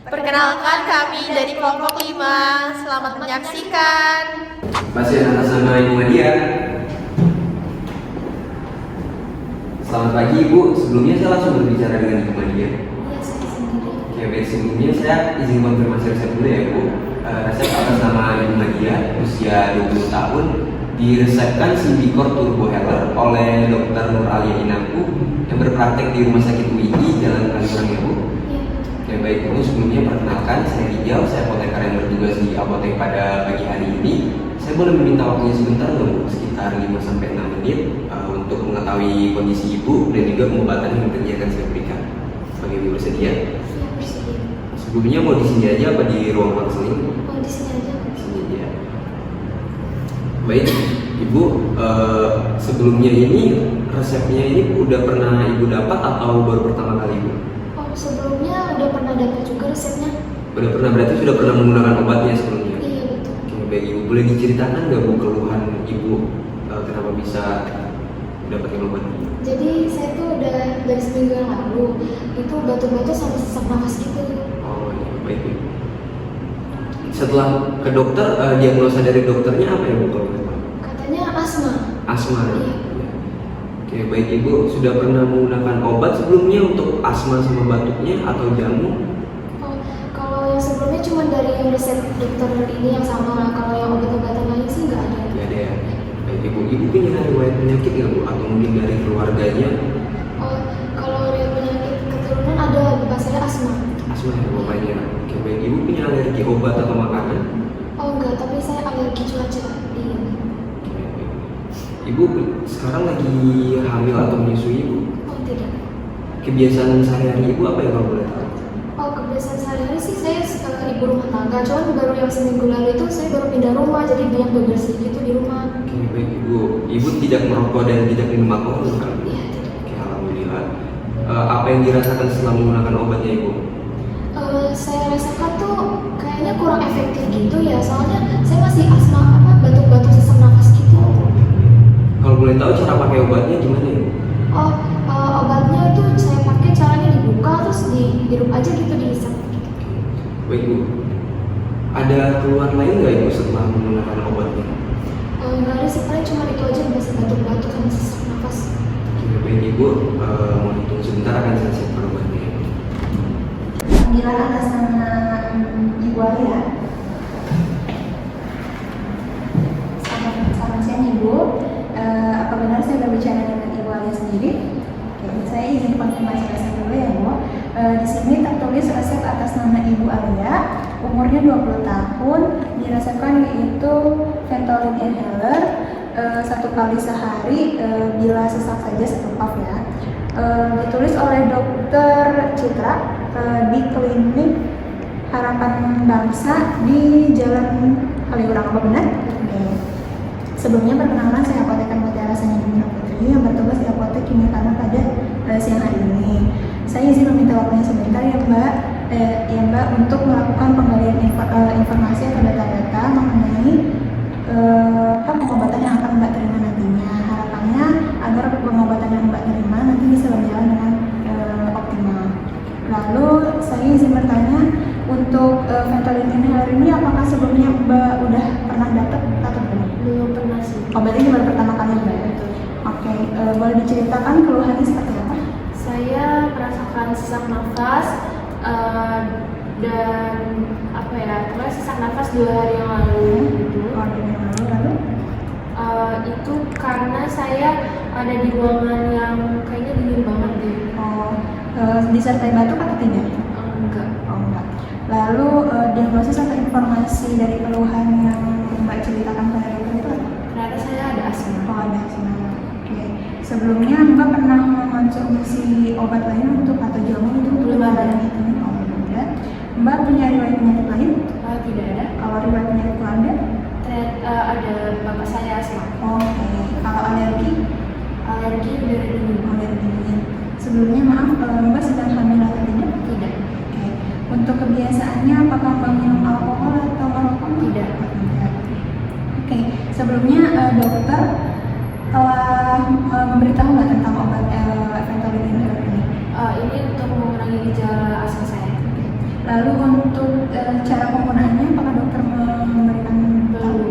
Perkenalkan kami dari kelompok 5. Selamat menyaksikan. Pasien atas nama Ibu Madia. Selamat pagi Ibu. Sebelumnya saya langsung berbicara dengan Ibu Madia. Iya, saya sendiri. Oke, baik, sebelumnya saya izin konfirmasi resep dulu ya Bu. Resep atas nama Ibu Madia, usia 20 tahun, diresepkan Symbicort Turbo Healer oleh Dr. Nur Alia Inangku yang berpraktek di Rumah Sakit UII Jalan Kaliurang ya Bu. Iya. Oke, baik Bu. Sebelumnya perkenalkan, saya Rijal, saya apoteker yang bertugas di apotek pada pagi hari ini. Saya boleh meminta waktunya sebentar nggak Bu? Sekitar 5-6 menit untuk mengetahui kondisi Ibu dan juga pengobatan yang tentunya akan saya berikan. Bagi Ibu bersedia? Iya, bersedia. Sebelumnya mau di sini aja apa di ruang konseling? Oh, di sini aja. Di sini aja. Baik, Ibu, sebelumnya ini resepnya ini udah pernah Ibu dapat atau baru pertama kali Ibu? Oh, sebelumnya udah pernah dapat juga resepnya? Udah pernah, berarti sudah pernah menggunakan obatnya sebelumnya? Iya, betul. Oke, baik Ibu, boleh diceritakan nggak Bu keluhan Ibu kenapa bisa mendapatkan obat ini? Jadi saya tuh udah dari seminggu yang lalu itu batu-batu sama sesak nafas gitu. Oh iya, baik Ibu. Setelah ke dokter, diagnosa dari dokternya apa ya Bu kalau boleh tahu? Katanya asma. Asma ya? Iya. Oke, baik Ibu, sudah pernah menggunakan obat sebelumnya untuk asma sama batuknya atau jamu? Oh, kalau yang sebelumnya cuma dari yang resep dokter ini yang sama. Kalau yang obat-obatan lain sih nggak ada. Tidak ada ya? Baik Ibu, Ibu punya riwayat penyakit nggak Bu? Atau mungkin dari keluarganya? Oh, kalau dari penyakit keturunan ada, bapak saya asma. Asma ya bapaknya. Oke, baik Ibu punya alergi obat atau makanan? Oh enggak, tapi saya alergi cuaca. Iya. Oke, baik. Ibu sekarang lagi hamil atau menyusui Ibu? Oh tidak. Kebiasaan sehari-hari Ibu apa ya kalau boleh tahu? Oh, kebiasaan sehari-hari sih saya ibu rumah tangga. Cuman baru yang seminggu lalu itu saya baru pindah rumah, jadi banyak bebersih gitu di rumah. Oke, baik Ibu. Ibu tidak merokok dan tidak minum alkohol kan? Iya, tidak. Oke, alhamdulillah. Apa yang dirasakan setelah menggunakan obatnya Ibu? Saya rasakan tuh kayaknya kurang efektif gitu ya. Soalnya saya masih asma batuk-batuk sesak nafas gitu. Kalau boleh tahu cara pakai obatnya gimana Ibu? Oh, obatnya itu saya pakai caranya dibuka terus dihirup aja gitu dihisap. Baik Bu. Ada keluhan lain nggak Ibu setelah menggunakan obatnya? Enggak ada sih, paling cuma itu aja, masih batuk-batuk sama sesak nafas. Oke, baik Ibu. Mau hitung sebentar akan saya siapkan obatnya. Panggilan atas nama Ibu Alia. Selamat siang Ibu. Apa benar saya berbicara dengan Ibu Alia sendiri? Oke, saya izin konfirmasi resep dulu ya Bu. Di sini tertulis resep atas nama Ibu Alia, umurnya 20 tahun, diresepkan yaitu Ventolin inhaler 1 kali sehari bila sesak saja 1 puff ya. Ditulis oleh Dr. Citra di klinik Harapan Bangsa di Jalan Kaliurang, apa benar? Oke. Sebelumnya perkenalkan, saya apoteker Mutiara Sanjaya Putri yang bertugas di apotek Kimia Farma pada siang hari ini. Saya izin meminta waktunya sebentar ya Mbak untuk melakukan penggalian informasi atau data-data mengenai pengobatan yang akan Mbak terima nantinya. Harapannya agar pengobatan yang Mbak terima nanti bisa berjalan dengan optimal. Lalu saya izin bertanya, untuk Ventolin inhaler ini apakah sebelumnya Mbak udah pernah dapat atau belum? Belum pernah sih. Obat ini baru pertama kali Mbak? Oke, boleh diceritakan keluhannya seperti apa? Saya merasakan sesak nafas dan pokoknya sesak nafas 2 hari yang lalu gitu. Lalu? Itu karena saya ada di ruangan yang kayaknya dingin banget deh. Disertai batuk atau tidak? Enggak. Enggak. Lalu diagnosis atau informasi dari keluhan yang Mbak ceritakan pada dokter itu apa? Ternyata saya ada asma. Ada asma. Oke. Sebelumnya Mbak pernah mengkonsumsi obat lain untuk atau jamu itu Belum ada. Belum ada. Mbak punya riwayat penyakit lain? Tidak ada. Kalau riwayat penyakit keluarga? Ada bapak saya asma. Oke. Kalau alergi? Alergi udara dingin. Alergi dingin. Sebelumnya maaf, Mbak sedang hamil atau tidak? Tidak. Oke. Untuk kebiasaannya apakah Mbak minum alkohol atau merokok? Tidak. Oke. Sebelumnya dokter telah memberitahu nggak tentang obat Ventolin inhaler ini? Ini untuk mengurangi gejala asma saya. Lalu untuk cara penggunaannya, apakah dokter memberikan tahu?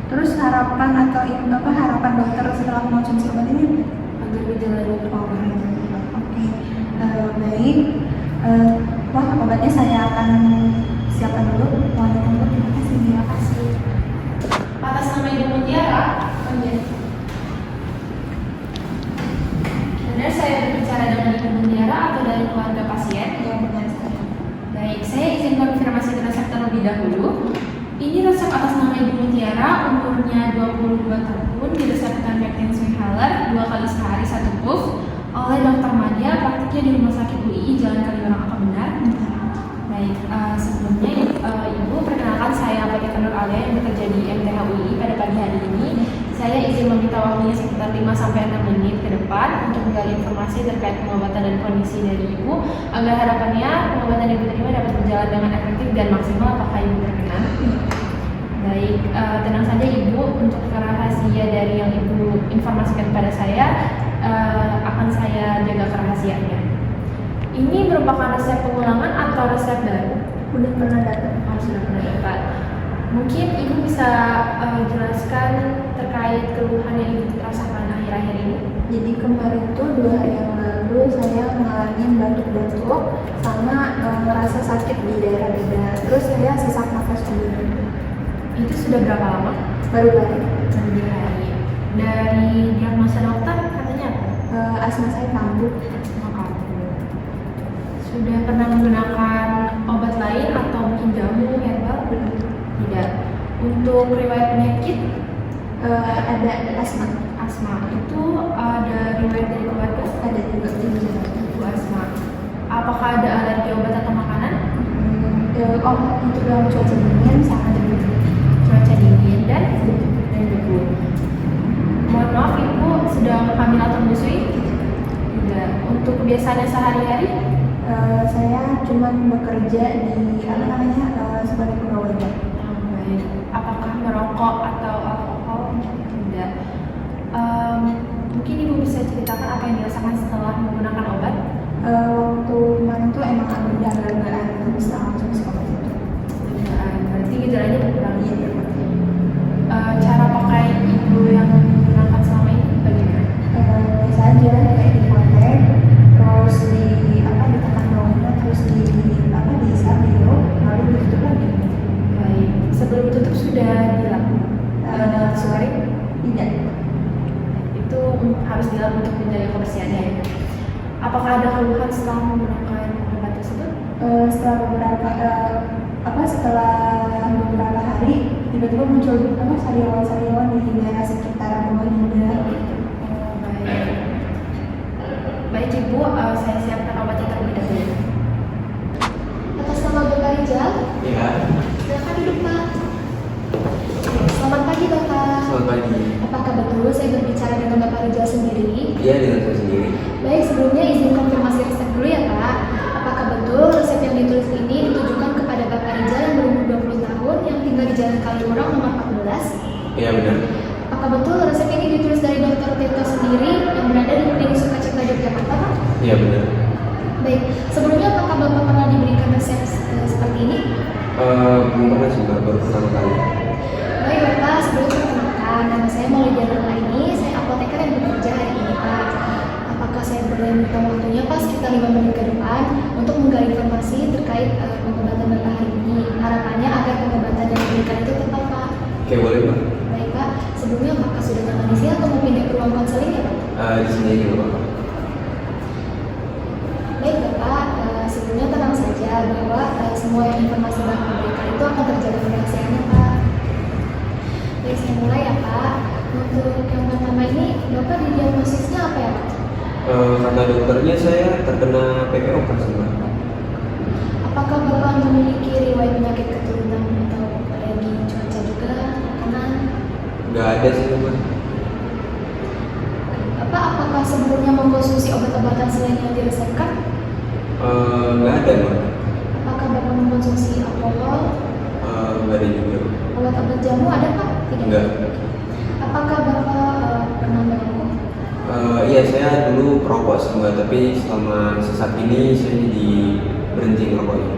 Terus harapan atau harapan dokter setelah mengonsumsi obat ini agar gejalanya terobati? Oke, baik. Wah, obatnya saya akan siapkan dulu. Mohon ditunggu. Terima kasih. Terima kasih. Atas nama Ibu Mutiara, benar saya berbicara dengan Ibu Mutiara atau dari keluarga pasien? Ya, benar sekali. Baik, saya izin konfirmasi resep terlebih dahulu. Ini resep atas nama Ibu Mutiara, umurnya 22 tahun, diresepkan Pectin Haller 2 kali sehari 1 puff oleh Dr. Madia, praktiknya di Rumah Sakit UI Jalan Kaliurang, apa benar? Baik, sebelumnya Ibu, perkenalkan saya Apoteker Nur Alia yang bekerja di MTH UI pada pagi hari ini. Saya izin meminta waktunya sekitar 5-6 menit ke depan untuk menggali informasi terkait pengobatan dan kondisi dari Ibu, agar harapannya pengobatan yang Ibu terima dapat berjalan dengan efektif dan maksimal. Apakah Ibu berkenan? Baik, tenang saja Ibu, untuk rahasia dari yang Ibu informasikan kepada saya akan saya jaga kerahasiaannya. Ini merupakan resep pengulangan atau resep baru? Udah pernah datang? Sudah pernah dapat. Mungkin Ibu bisa jelaskan terkait keluhan yang Ibu rasakan akhir-akhir ini? Jadi kemarin tuh 2 hari yang lalu saya mengalami batuk-batuk sama merasa sakit di daerah dada. Terus saya sesak nafas juga. Itu sudah berapa lama? Baru lagi. 2 hari. Dari diagnosa dokter katanya apa? Asma saya kambuh. Asma kambuh. Sudah pernah menggunakan obat lain atau mungkin jamu herbal? Tidak. Untuk riwayat penyakit? Ada asma. Asma itu ada riwayat dari keluarga? Ada juga Ibu asma. Apakah ada alergi obat atau makanan? Untuk dalam cuaca dingin sangat debu. Cuaca dingin dan debu. Mohon maaf Ibu, sedang hamil atau menyusui? Tidak. Untuk kebiasaannya sehari-hari? Saya cuma bekerja di sebagai pegawai bank. Baik. Apakah merokok atau alkohol? Tidak. Mungkin Ibu bisa ceritakan apa yang dirasakan setelah menggunakan obat? Waktu kemarin tuh emang ada agak-agak terus langsung sekolah itu. Berarti gejalanya berkurang. Iya. Cara pakai Ibu yang menggunakan selama ini bagaimana? Biasa aja kayak dipakai, terus ditekan bawahnya, terus di sabio, lalu ditutup lagi. Baik. Sebelum tutup sudah dilakukan sore? Tidak. Itu harus dilakukan untuk menjaga kebersihannya. Apakah ada keluhan setelah menggunakan obat tersebut? Setelah beberapa hari tiba-tiba muncul sariawan-sariawan di daerah sekitar bawah dada. Baik. Baik Ibu, saya siapkan obatnya terlebih dahulu. Atas nama Bapak Rijal, Iya. silakan duduk Pak. Selamat pagi Bapak. Selamat pagi. Apakah betul saya berbicara dengan Bapak Rijal sendiri? Iya, dengan saya sendiri. Baik, sebelumnya izin konfirmasi resep dulu ya Pak. Apakah betul resep yang ditulis ini ditujukan kepada Bapak Rijal yang berumur 20 tahun yang tinggal di Jalan Kaliurang nomor 14? Iya, benar. Apakah betul resep ini ditulis dari Dr. Tirto sendiri yang berada di Klinik Sukacipta Yogyakarta Pak? Iya, benar. Baik, sebelumnya apakah Bapak pernah diberikan resep seperti ini? Belum pernah sih, Mbak. Baru pertama kali. Baik Bapak, sebelum perkenalkan, nama saya Maulida Nurlaini, saya apoteker yang bekerja hari ini Pak. Apakah saya boleh minta waktunya Pak sekitar 5 menit ke depan untuk menggali informasi terkait pengobatan Bapak hari ini. Harapannya agar pengobatan yang diberikan itu tepat Pak. Oke, boleh, Mbak. Baik Pak, sebelumnya apakah sudah nyaman di sini atau mau pindah ke ruang konseling ya Pak? Di sini aja nggak apa-apa. Baik Bapak, sebelumnya tenang saja bahwa semua yang informasi Bapak berikan itu akan terjaga kerahasiaannya Pak. Baik, saya mulai ya Pak. Untuk yang pertama ini, Bapak didiagnosisnya apa ya Pak? Kata dokternya saya terkena PPOK sih, Mbak. Apakah Bapak memiliki riwayat penyakit keturunan atau alergi cuaca juga, makanan? Nggak ada sih, Mbak. Apakah sebelumnya mengkonsumsi obat-obatan selain yang diresepkan? Nggak ada, Mbak. Apakah Bapak mengkonsumsi alkohol? Nggak ada juga. Obat-obat jamu ada Pak? Tidak. Enggak. Apakah Bapak pernah merokok? Iya, saya dulu perokok sih, Mbak. Tapi selama sesaat ini saya jadi berhenti ngerokoknya.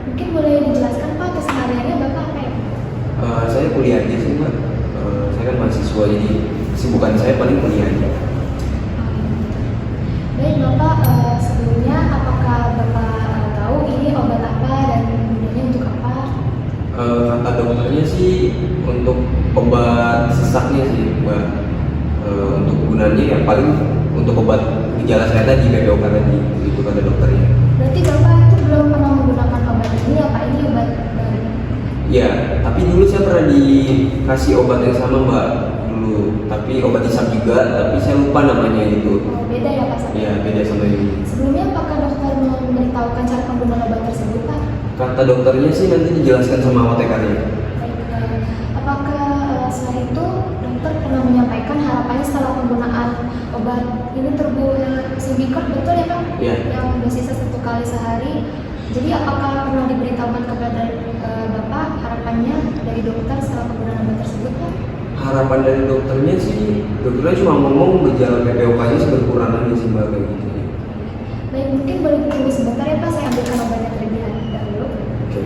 Mungkin boleh dijelaskan Pak kesehariannya Bapak apa ya? Saya kuliah aja sih Mbak. Saya kan mahasiswa, jadi kesibukan saya paling kuliah aja. Baik Bapak, sebelumnya apakah Bapak tahu ini obat apa dan gunanya untuk apa? Kata dokternya sih untuk obat sesaknya sih Mbak. Untuk gunanya yang paling untuk obat gejala saya tadi, BPOK tadi, itu kata dokternya. Berarti Bapak itu belum pernah menggunakan obat ini apa ini obat baru? Ya, tapi dulu saya pernah dikasih obat yang sama Mbak dulu, tapi obat isap juga, tapi saya lupa namanya gitu. Oh, beda ya Pak? Ya, beda sama ini. Sebelumnya apakah dokter memberitahukan cara penggunaan obat tersebut Pak? Kata dokternya sih nanti dijelaskan sama apotekarnya. Baik, apakah setelah itu dokter pernah menyampaikan harapannya setelah penggunaan obat ini Symbicort betul ya Pak? Iya. Yang dosisnya 1 kali sehari. Jadi apakah pernah diberitahukan kepada Bapak harapannya dari dokter setelah penggunaan obat tersebut Pak? Harapan dari dokternya sih, dokternya cuma ngomong gejala PPOK-nya sih berkurang aja sih Mbak, kayak gitu. Baik, mungkin boleh ditunggu sebentar ya Pak, saya ambilkan obatnya terlebih dahulu. Oke.